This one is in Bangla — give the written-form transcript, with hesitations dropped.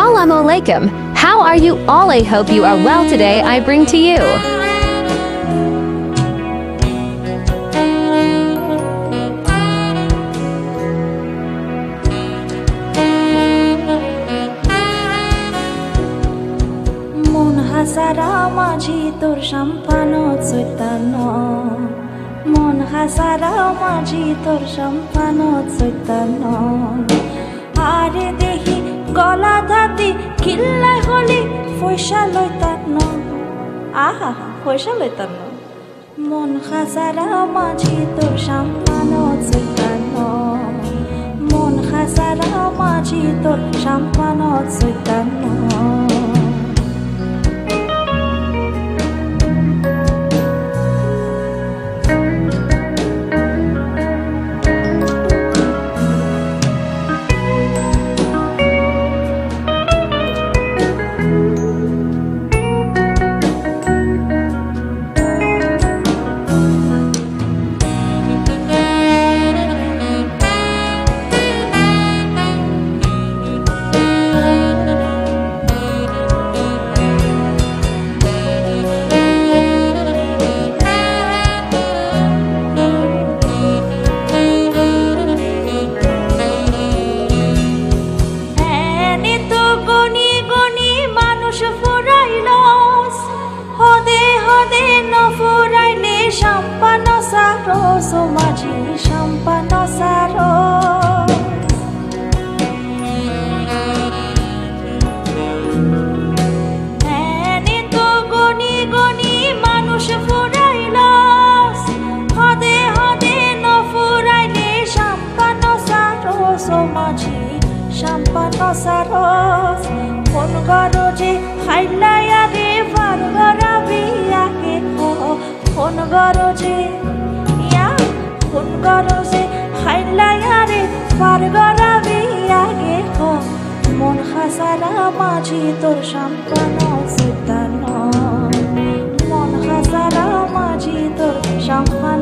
Assalamu alaikum. How are you all? I hope you are well. Today I bring to you মন হাজারা মাঝি তোর সম্পানো চৈতন্য মন হাজারা মাঝি তোর সম্পানো চৈতন্য আরে দেহি গলা ধাতি কিল্লাই হলি পয়সা লইতান্ন আহা পয়সা লইতান্ন মন হাজারা মাঝি তোর সম্পানো চৈতন্য মন হাজারা মাঝি তোর সম্পানো Chaitanya Sampano saros, o maji sampano saros. Enito goni goni manush furailos, hode hode no furaile sampano saros, o maji sampano saros. Kon garoje hailaya re vargara biake ho. কোন গরজে হাইলায়া রে পার গরাবি আগে মন হাজারা মাঝি তোর সম্পানো চৈতন্য মন হাজারা মাঝি তোর সম্পানো